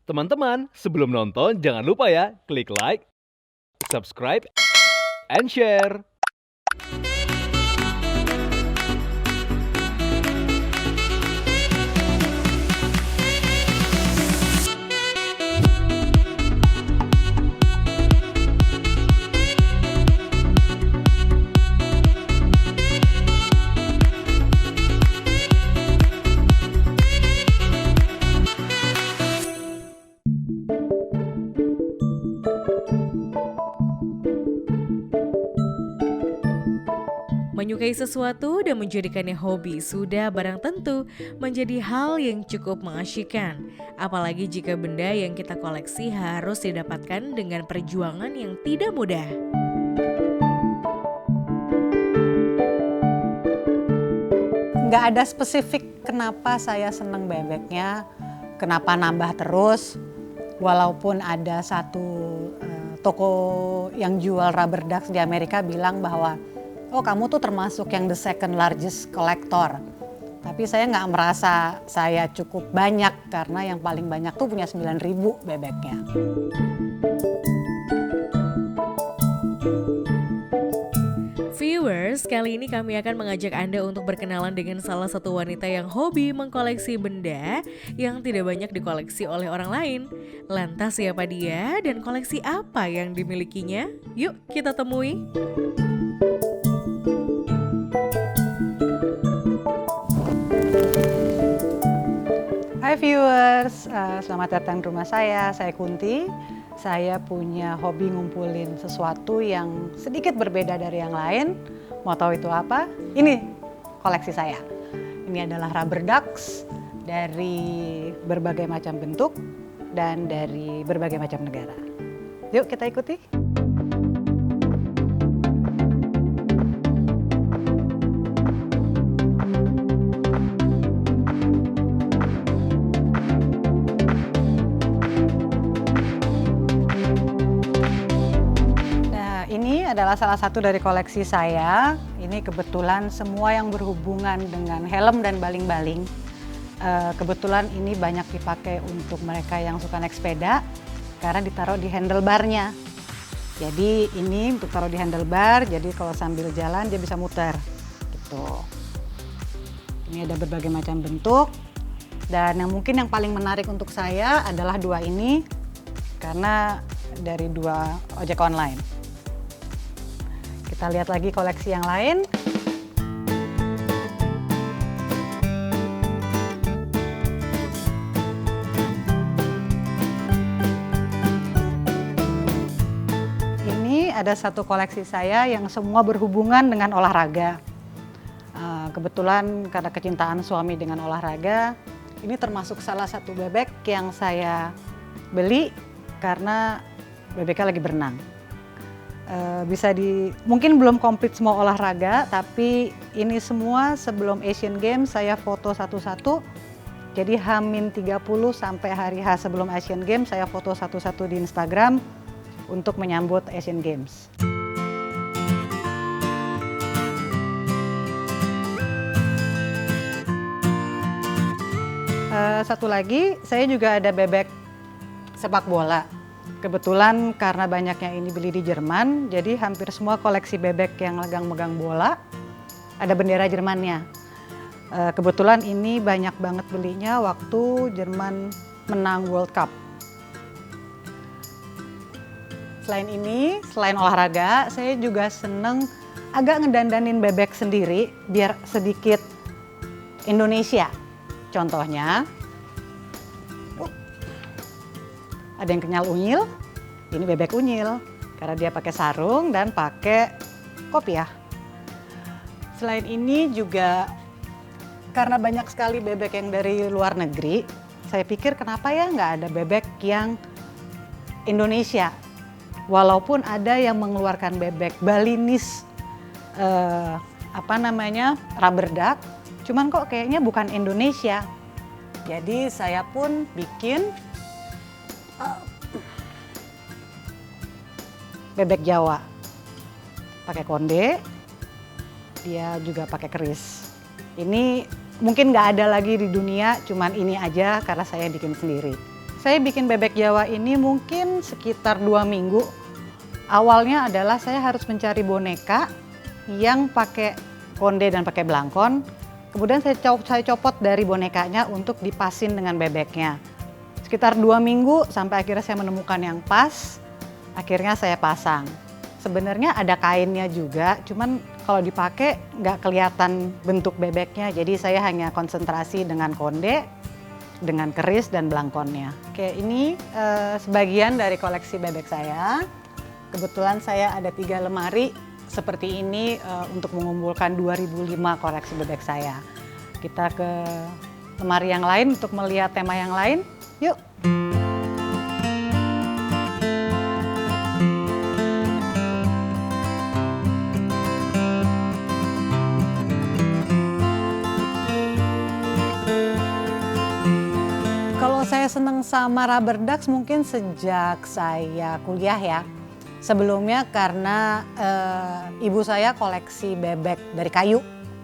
Teman-teman, sebelum nonton jangan lupa ya klik like, subscribe, and share. Menyukai sesuatu dan menjadikannya hobi sudah barang tentu menjadi hal yang cukup mengasyikkan. Apalagi jika benda yang kita koleksi harus didapatkan dengan perjuangan yang tidak mudah. Nggak ada spesifik kenapa saya seneng bebeknya, kenapa nambah terus. Walaupun ada satu toko yang jual rubber ducks di Amerika bilang bahwa oh kamu tuh termasuk yang the second largest collector. Tapi saya nggak merasa saya cukup banyak karena yang paling banyak tuh punya 9.000 bebeknya. Viewers, kali ini kami akan mengajak Anda untuk berkenalan dengan salah satu wanita yang hobi mengkoleksi benda yang tidak banyak dikoleksi oleh orang lain. Lantas siapa dia dan koleksi apa yang dimilikinya? Yuk kita temui. Hai viewers, selamat datang di rumah saya Kunti. Saya punya hobi ngumpulin sesuatu yang sedikit berbeda dari yang lain. Mau tahu itu apa? Ini koleksi saya. Ini adalah rubber ducks dari berbagai macam bentuk dan dari berbagai macam negara. Yuk kita ikuti. Ini adalah salah satu dari koleksi saya. Ini kebetulan semua yang berhubungan dengan helm dan baling-baling. Kebetulan ini banyak dipakai untuk mereka yang suka naik sepeda karena ditaruh di handlebarnya. Jadi ini untuk taruh di handlebar, jadi kalau sambil jalan dia bisa muter. Gitu. Ini ada berbagai macam bentuk. Dan yang mungkin yang paling menarik untuk saya adalah dua ini karena dari dua ojek online. Kita lihat lagi koleksi yang lain. Ini ada satu koleksi saya yang semua berhubungan dengan olahraga. Kebetulan karena kecintaan suami dengan olahraga, ini termasuk salah satu bebek yang saya beli karena bebeknya lagi berenang. Mungkin belum komplit semua olahraga, tapi ini semua sebelum Asian Games saya foto satu-satu. Jadi H-30 sampai hari H sebelum Asian Games saya foto satu-satu di Instagram untuk menyambut Asian Games. Satu lagi, saya juga ada bebek sepak bola. Kebetulan karena banyaknya ini beli di Jerman, jadi hampir semua koleksi bebek yang megang bola ada bendera Jermannya. Kebetulan ini banyak banget belinya waktu Jerman menang World Cup. Selain ini, selain olahraga, saya juga seneng agak ngedandanin bebek sendiri biar sedikit Indonesia. Contohnya, ada yang kenyal unyil, ini bebek unyil karena dia pakai sarung dan pakai kopiah. Selain ini juga karena banyak sekali bebek yang dari luar negeri, saya pikir kenapa ya nggak ada bebek yang Indonesia. Walaupun ada yang mengeluarkan bebek Balinese, rubber duck, cuman kok kayaknya bukan Indonesia. Jadi saya pun bikin bebek Jawa, pakai konde, dia juga pakai keris. Ini mungkin nggak ada lagi di dunia, cuman ini aja karena saya bikin sendiri. Saya bikin bebek Jawa ini mungkin sekitar 2 minggu. Awalnya adalah saya harus mencari boneka yang pakai konde dan pakai belangkon. Kemudian saya copot dari bonekanya untuk dipasin dengan bebeknya. Sekitar 2 minggu sampai akhirnya saya menemukan yang pas, akhirnya saya pasang. Sebenarnya ada kainnya juga, cuman kalau dipakai nggak kelihatan bentuk bebeknya, jadi saya hanya konsentrasi dengan konde, dengan keris dan belangkonnya. Oke, ini sebagian dari koleksi bebek saya. Kebetulan saya ada 3 lemari seperti ini untuk mengumpulkan 2005 koleksi bebek saya. Kita ke lemari yang lain untuk melihat tema yang lain. Yuk. Kalau saya senang sama rubber ducks mungkin sejak saya kuliah ya. Sebelumnya karena ibu saya koleksi bebek dari kayu.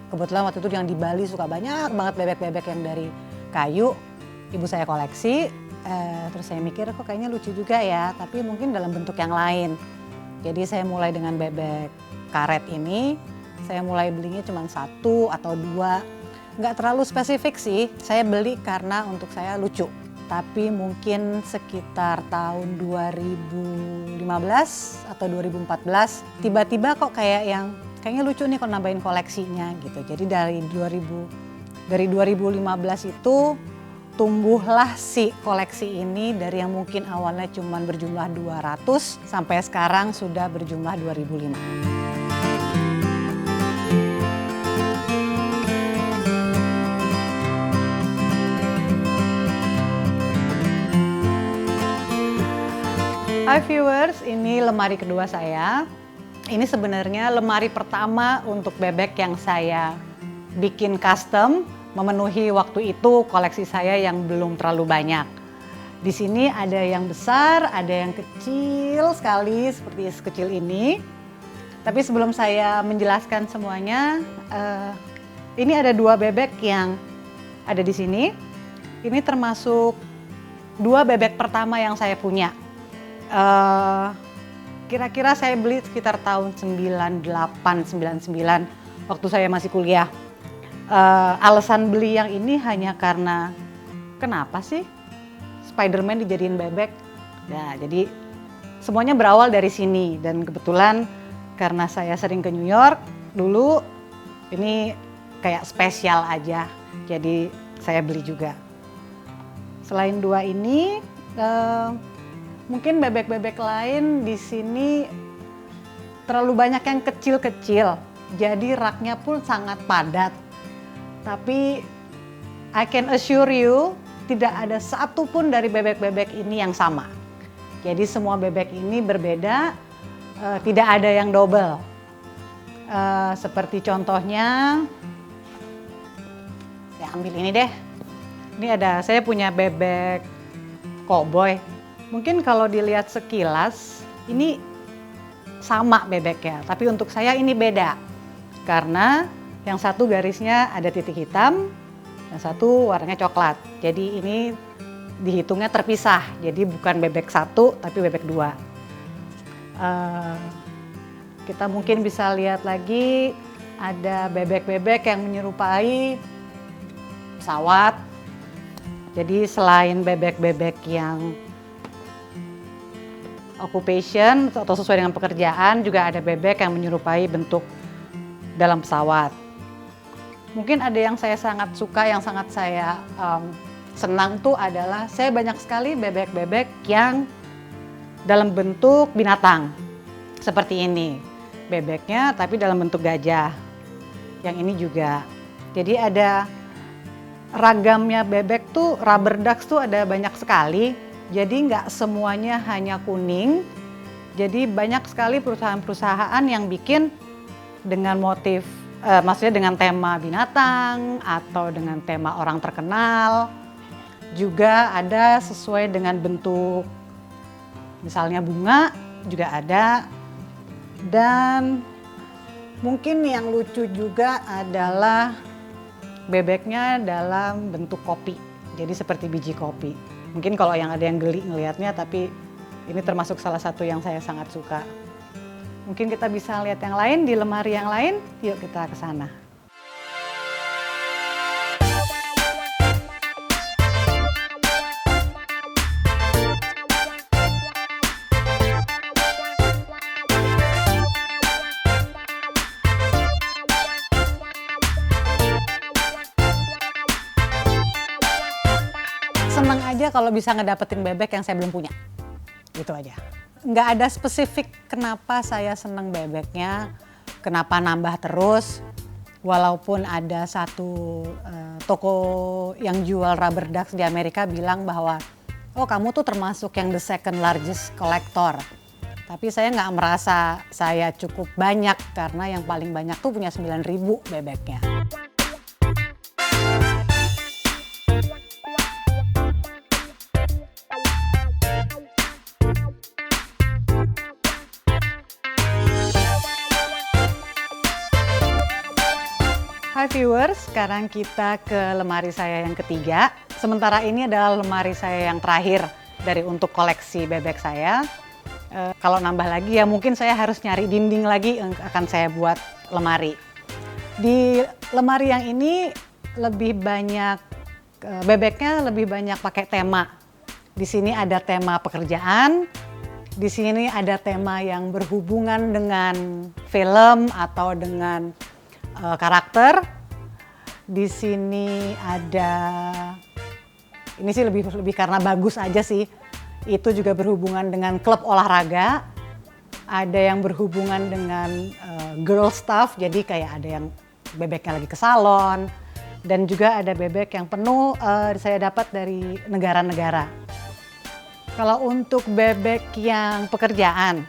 Kebetulan waktu itu yang di Bali suka banyak banget bebek-bebek yang dari kayu. Ibu saya koleksi, terus saya mikir kok kayaknya lucu juga ya, tapi mungkin dalam bentuk yang lain. Jadi saya mulai dengan bebek karet ini, saya mulai belinya cuma 1 atau 2. Nggak terlalu spesifik sih, saya beli karena untuk saya lucu. Tapi mungkin sekitar tahun 2015 atau 2014, tiba-tiba kok kayaknya lucu nih kalau nambahin koleksinya gitu. Jadi dari 2015 itu tumbuhlah si koleksi ini dari yang mungkin awalnya cuma berjumlah 200 sampai sekarang sudah berjumlah 2005. Hai viewers, ini lemari kedua saya. Ini sebenarnya lemari pertama untuk bebek yang saya bikin custom, memenuhi waktu itu koleksi saya yang belum terlalu banyak. Di sini ada yang besar, ada yang kecil sekali seperti sekecil ini. Tapi sebelum saya menjelaskan semuanya, ini ada 2 bebek yang ada di sini. Ini termasuk 2 bebek pertama yang saya punya. Kira-kira saya beli sekitar tahun 98-99 waktu saya masih kuliah. Alasan beli yang ini hanya karena kenapa sih Spider-Man dijadiin bebek? Nah, jadi semuanya berawal dari sini dan kebetulan karena saya sering ke New York dulu, ini kayak spesial aja. Jadi saya beli juga. Selain 2 ini, mungkin bebek-bebek lain di sini terlalu banyak yang kecil-kecil. Jadi raknya pun sangat padat. Tapi I can assure you tidak ada satu pun dari bebek-bebek ini yang sama. Jadi semua bebek ini berbeda, tidak ada yang double. Seperti contohnya, saya ambil ini deh. Ini saya punya bebek koboi. Mungkin kalau dilihat sekilas ini sama bebeknya, tapi untuk saya ini beda. Karena yang satu garisnya ada titik hitam, yang satu warnanya coklat. Jadi ini dihitungnya terpisah, jadi bukan bebek 1 tapi bebek 2. Kita mungkin bisa lihat lagi ada bebek-bebek yang menyerupai pesawat. Jadi selain bebek-bebek yang occupation atau sesuai dengan pekerjaan, juga ada bebek yang menyerupai bentuk dalam pesawat. Mungkin ada yang saya sangat suka, yang sangat saya senang tuh adalah saya banyak sekali bebek-bebek yang dalam bentuk binatang. Seperti ini, bebeknya tapi dalam bentuk gajah. Yang ini juga. Jadi ada ragamnya bebek tuh, rubber ducks tuh ada banyak sekali. Jadi nggak semuanya hanya kuning. Jadi banyak sekali perusahaan-perusahaan yang bikin dengan motif, maksudnya dengan tema binatang atau dengan tema orang terkenal. Juga ada sesuai dengan bentuk, misalnya bunga juga ada. Dan mungkin yang lucu juga adalah bebeknya dalam bentuk kopi. Jadi seperti biji kopi. Mungkin kalau yang ada yang geli ngelihatnya, tapi ini termasuk salah satu yang saya sangat suka. Mungkin kita bisa lihat yang lain di lemari yang lain. Yuk kita ke sana. Seneng aja kalau bisa ngedapetin bebek yang saya belum punya. Gitu aja. Nggak ada spesifik kenapa saya seneng bebeknya, kenapa nambah terus. Walaupun ada satu toko yang jual rubber ducks di Amerika bilang bahwa, oh kamu tuh termasuk yang the second largest collector. Tapi saya nggak merasa saya cukup banyak karena yang paling banyak tuh punya 9.000 bebeknya. Hai viewers, sekarang kita ke lemari saya yang ketiga. Sementara ini adalah lemari saya yang terakhir dari untuk koleksi bebek saya. Kalau nambah lagi ya mungkin saya harus nyari dinding lagi yang akan saya buat lemari. Di lemari yang ini lebih banyak bebeknya lebih banyak pakai tema. Di sini ada tema pekerjaan, di sini ada tema yang berhubungan dengan film atau dengan karakter. Di sini ada, ini sih lebih karena bagus aja sih. Itu juga berhubungan dengan klub olahraga. Ada yang berhubungan dengan girl stuff, jadi kayak ada yang bebeknya lagi ke salon. Dan juga ada bebek yang penuh saya dapat dari negara-negara. Kalau untuk bebek yang pekerjaan,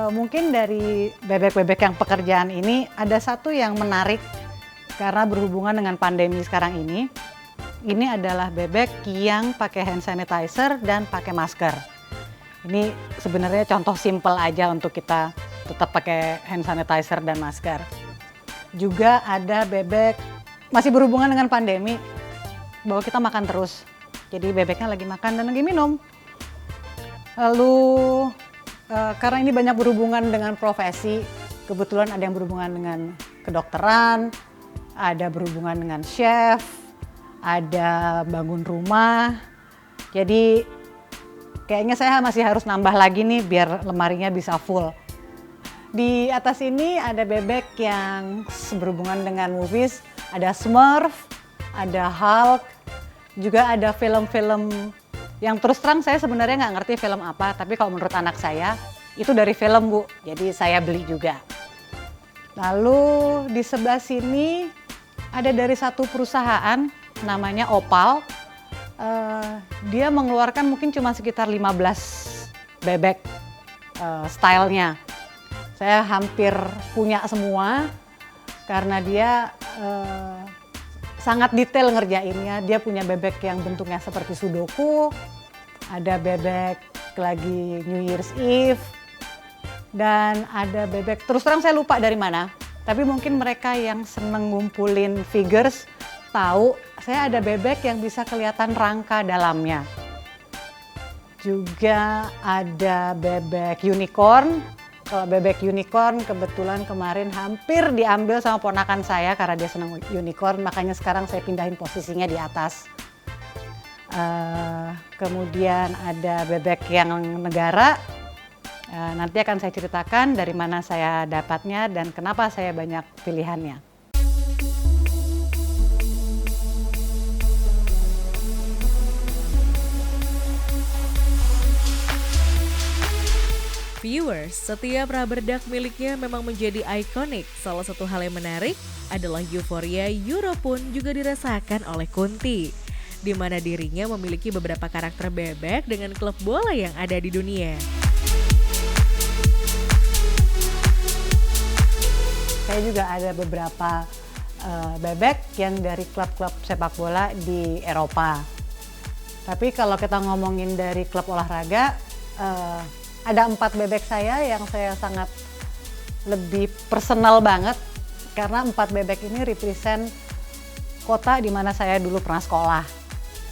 mungkin dari bebek-bebek yang pekerjaan ini ada satu yang menarik karena berhubungan dengan pandemi sekarang ini. Ini adalah bebek yang pakai hand sanitizer dan pakai masker. Ini sebenarnya contoh simple aja untuk kita tetap pakai hand sanitizer dan masker. Juga ada bebek masih berhubungan dengan pandemi bahwa kita makan terus. Jadi bebeknya lagi makan dan lagi minum. Lalu karena ini banyak berhubungan dengan profesi, kebetulan ada yang berhubungan dengan kedokteran, ada berhubungan dengan chef, ada bangun rumah. Jadi kayaknya saya masih harus nambah lagi nih biar lemarinya bisa full. Di atas ini ada bebek yang berhubungan dengan movies, ada Smurf, ada Hulk, juga ada film-film yang terus terang saya sebenarnya nggak ngerti film apa, tapi kalau menurut anak saya itu dari film Bu, jadi saya beli juga. Lalu di sebelah sini ada dari satu perusahaan namanya Opal. Dia mengeluarkan mungkin cuma sekitar 15 bebek stylenya. Saya hampir punya semua karena dia sangat detail ngerjainnya. Dia punya bebek yang bentuknya seperti sudoku, ada bebek lagi New Year's Eve, dan ada bebek, terus terang saya lupa dari mana. Tapi mungkin mereka yang seneng ngumpulin figures tahu saya ada bebek yang bisa kelihatan rangka dalamnya. Juga ada bebek unicorn. Kalau bebek unicorn kebetulan kemarin hampir diambil sama ponakan saya karena dia senang unicorn, makanya sekarang saya pindahin posisinya di atas. Kemudian ada bebek yang negara. Nanti akan saya ceritakan dari mana saya dapatnya dan kenapa saya banyak pilihannya. Viewers, setiap rubber duck miliknya memang menjadi ikonik. Salah satu hal yang menarik adalah euforia Euro pun juga dirasakan oleh Kunti, di mana dirinya memiliki beberapa karakter bebek dengan klub bola yang ada di dunia. Saya juga ada beberapa bebek yang dari klub-klub sepak bola di Eropa. Tapi kalau kita ngomongin dari klub olahraga, ada 4 bebek saya yang saya sangat lebih personal banget karena 4 bebek ini represent kota di mana saya dulu pernah sekolah.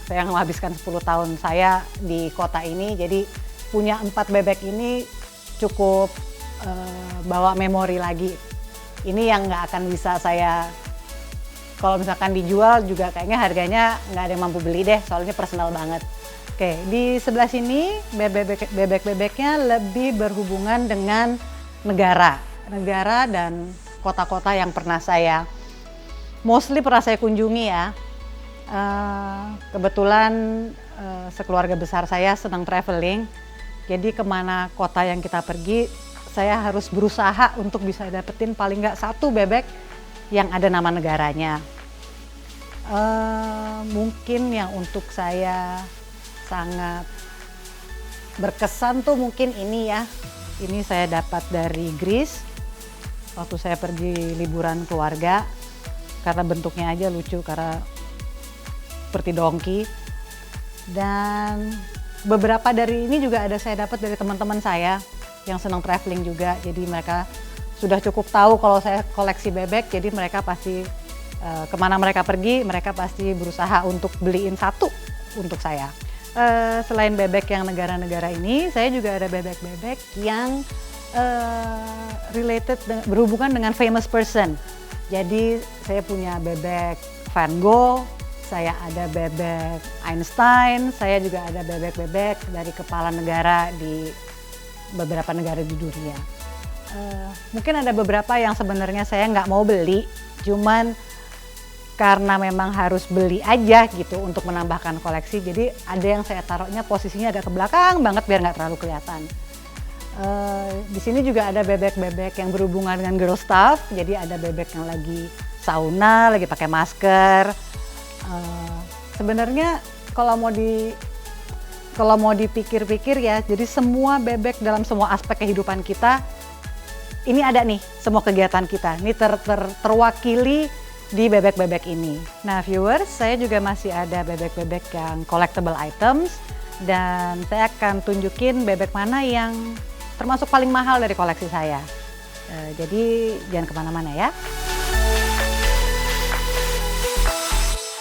Saya menghabiskan 10 tahun saya di kota ini, jadi punya 4 bebek ini cukup bawa memori lagi. Ini yang nggak akan bisa saya, kalau misalkan dijual juga kayaknya harganya nggak ada yang mampu beli deh, soalnya personal banget. Oke, di sebelah sini bebek-bebeknya lebih berhubungan dengan negara dan kota-kota yang pernah saya kunjungi ya. Kebetulan sekeluarga besar saya senang traveling, jadi kemana kota yang kita pergi, saya harus berusaha untuk bisa dapetin paling nggak 1 bebek yang ada nama negaranya. Mungkin yang untuk saya sangat berkesan tuh mungkin ini ya. Ini saya dapat dari Greece waktu saya pergi liburan keluarga, karena bentuknya aja lucu, karena seperti donkey. Dan beberapa dari ini juga ada saya dapat dari teman-teman saya yang senang traveling juga, jadi mereka sudah cukup tahu kalau saya koleksi bebek, jadi mereka pasti kemana mereka pergi, mereka pasti berusaha untuk beliin 1 untuk saya. Selain bebek yang negara-negara ini, saya juga ada bebek-bebek yang berhubungan dengan famous person. Jadi saya punya bebek Van Gogh, saya ada bebek Einstein, saya juga ada bebek-bebek dari kepala negara di beberapa negara di dunia. Mungkin ada beberapa yang sebenarnya saya nggak mau beli, cuman karena memang harus beli aja gitu untuk menambahkan koleksi. Jadi ada yang saya taruhnya posisinya agak ke belakang banget biar nggak terlalu kelihatan. Di sini juga ada bebek-bebek yang berhubungan dengan girl stuff. Jadi ada bebek yang lagi sauna, lagi pakai masker. Sebenarnya kalau mau dipikir-pikir ya, jadi semua bebek dalam semua aspek kehidupan kita ini ada nih, semua kegiatan kita ini terwakili di bebek-bebek ini. Nah viewers, saya juga masih ada bebek-bebek yang collectible items, dan saya akan tunjukin bebek mana yang termasuk paling mahal dari koleksi saya. Jadi jangan kemana-mana ya.